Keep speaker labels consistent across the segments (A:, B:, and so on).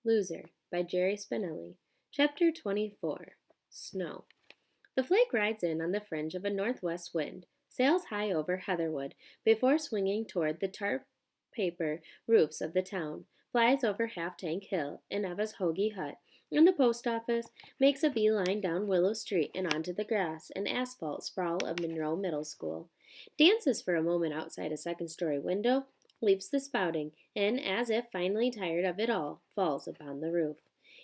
A: Loser by Jerry Spinelli. Chapter 24. Snow. The flake rides in on the fringe of a northwest wind, sails high over Heatherwood before swinging toward the tarp paper roofs of the town, flies over Half Tank Hill and Eva's Hoagie Hut, and the post office, makes a beeline down Willow Street and onto the grass and asphalt sprawl of Monroe Middle School, dances for a moment outside a second-story window, leaves the spouting, and, as if finally tired of it all, falls upon the roof.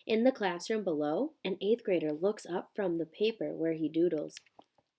A: In the classroom below, an eighth grader looks up from the paper where he doodles.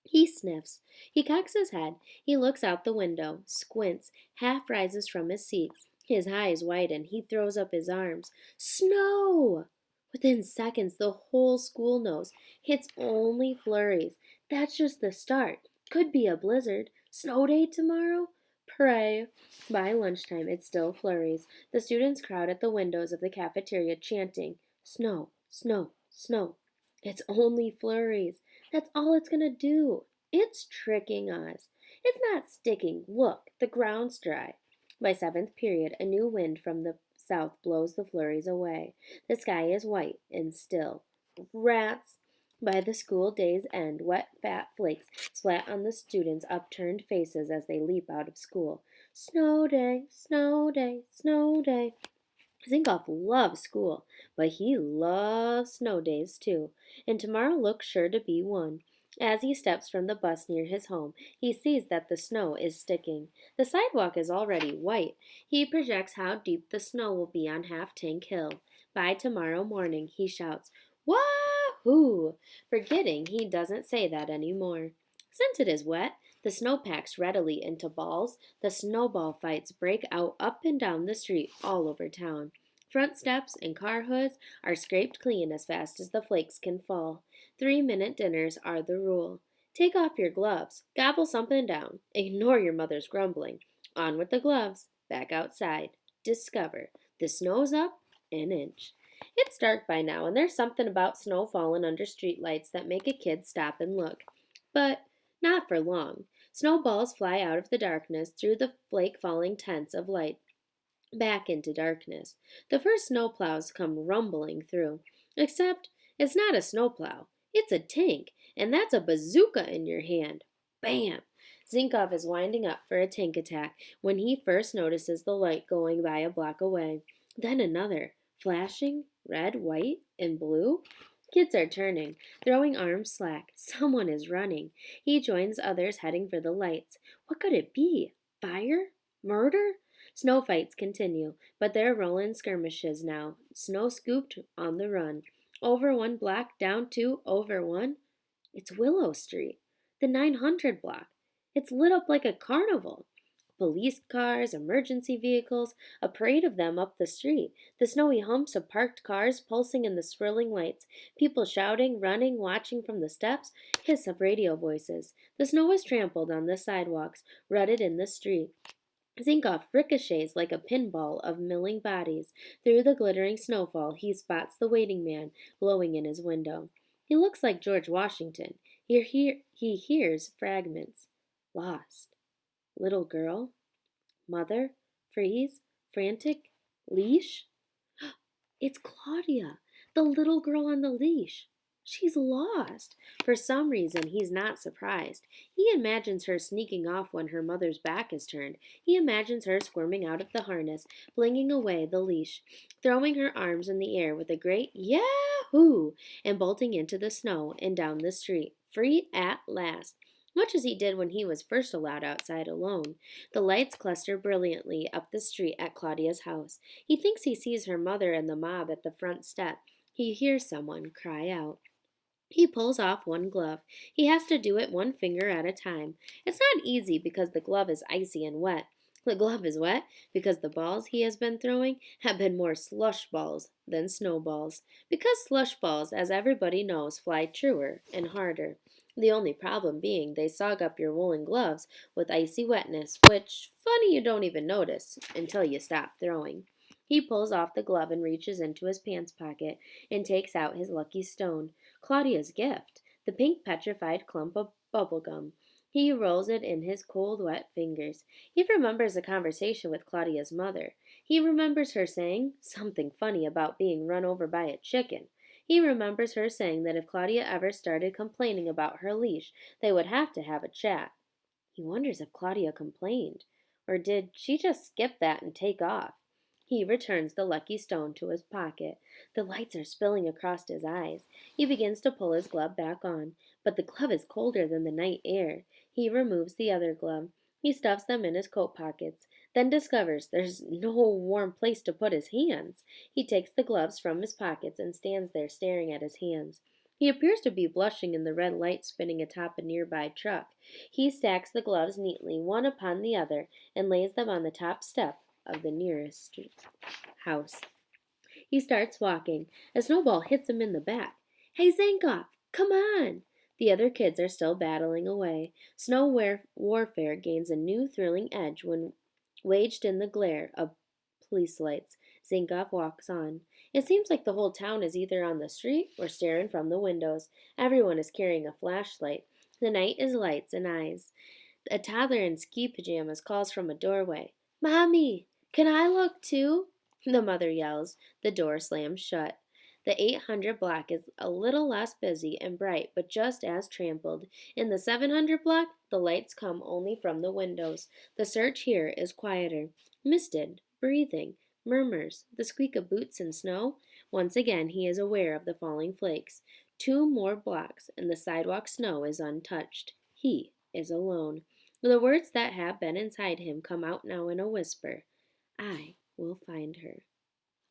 A: He sniffs. He cocks his head. He looks out the window, squints, half rises from his seat. His eyes widen. He throws up his arms. Snow! Within seconds, the whole school knows. It's only flurries. That's just the start. Could be a blizzard. Snow day tomorrow? Pray. By lunchtime, it's still flurries. The students crowd at the windows of the cafeteria chanting, Snow, snow, snow. It's only flurries. That's all it's going to do. It's tricking us. It's not sticking. Look, the ground's dry. By seventh period, a new wind from the south blows the flurries away. The sky is white and still. Rats! By the school day's end, wet fat flakes splat on the students' upturned faces as they leap out of school. Snow day, snow day, snow day. Zinkoff loves school, but he loves snow days too, and tomorrow looks sure to be one. As he steps from the bus near his home, he sees that the snow is sticking. The sidewalk is already white. He projects how deep the snow will be on Half Tank Hill. By tomorrow morning, he shouts, Wahoo! Forgetting he doesn't say that anymore. Since it is wet, the snow packs readily into balls. The snowball fights break out up and down the street all over town. Front steps and car hoods are scraped clean as fast as the flakes can fall. 3-minute dinners are the rule. Take off your gloves. Gobble something down. Ignore your mother's grumbling. On with the gloves. Back outside. Discover. The snow's up an inch. It's dark by now, and there's something about snow falling under streetlights that make a kid stop and look. But not for long. Snowballs fly out of the darkness through the flake-falling tents of light, back into darkness. The first snowplows come rumbling through. Except it's not a snowplow. It's a tank, and that's a bazooka in your hand. Bam! Zinkoff is winding up for a tank attack when he first notices the light going by a block away. Then another, flashing, red, white, and blue. Kids are turning, throwing arms slack. Someone is running. He joins others heading for the lights. What could it be? Fire? Murder? Snow fights continue, but they're rolling skirmishes now. Snow scooped on the run. Over one block, down two, over one. It's Willow Street, the 900 block. It's lit up like a carnival. Police cars, emergency vehicles, a parade of them up the street, the snowy humps of parked cars pulsing in the swirling lights, people shouting, running, watching from the steps, hiss of radio voices. The snow is trampled on the sidewalks, rutted in the street. Zinkoff ricochets like a pinball of milling bodies. Through the glittering snowfall, he spots the waiting man glowing in his window. He looks like George Washington. He hears fragments. Lost. Little girl? Mother? Freeze? Frantic? Leash? It's Claudia, the little girl on the leash. She's lost. For some reason, he's not surprised. He imagines her sneaking off when her mother's back is turned. He imagines her squirming out of the harness, flinging away the leash, throwing her arms in the air with a great Yahoo! And bolting into the snow and down the street, free at last. Much as he did when he was first allowed outside alone. The lights cluster brilliantly up the street at Claudia's house. He thinks he sees her mother and the mob at the front step. He hears someone cry out. He pulls off one glove. He has to do it one finger at a time. It's not easy because the glove is icy and wet. The glove is wet because the balls he has been throwing have been more slush balls than snowballs. Because slush balls, as everybody knows, fly truer and harder. The only problem being they sog up your woolen gloves with icy wetness, which, funny you don't even notice until you stop throwing. He pulls off the glove and reaches into his pants pocket and takes out his lucky stone, Claudia's gift, the pink petrified clump of bubble gum. He rolls it in his cold, wet fingers. He remembers a conversation with Claudia's mother. He remembers her saying something funny about being run over by a chicken. He remembers her saying that if Claudia ever started complaining about her leash, they would have to have a chat. He wonders if Claudia complained, or did she just skip that and take off? He returns the lucky stone to his pocket. The lights are spilling across his eyes. He begins to pull his glove back on, but the glove is colder than the night air. He removes the other glove. He stuffs them in his coat pockets, then discovers there's no warm place to put his hands. He takes the gloves from his pockets and stands there staring at his hands. He appears to be blushing in the red light spinning atop a nearby truck. He stacks the gloves neatly, one upon the other, and lays them on the top step of the nearest house. He starts walking. A snowball hits him in the back. Hey, Zankoff, come on! The other kids are still battling away. Warfare gains a new thrilling edge when waged in the glare of police lights. Zinkoff walks on. It seems like the whole town is either on the street or staring from the windows. Everyone is carrying a flashlight. The night is lights and eyes. A toddler in ski pajamas calls from a doorway. Mommy, can I look too? The mother yells. The door slams shut. The 800 block is a little less busy and bright, but just as trampled. In the 700 block, the lights come only from the windows. The search here is quieter. Misted, breathing, murmurs, the squeak of boots in snow. Once again, he is aware of the falling flakes. 2 more blocks, and the sidewalk snow is untouched. He is alone. The words that have been inside him come out now in a whisper. I will find her.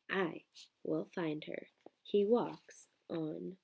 A: I will find her. He walks on.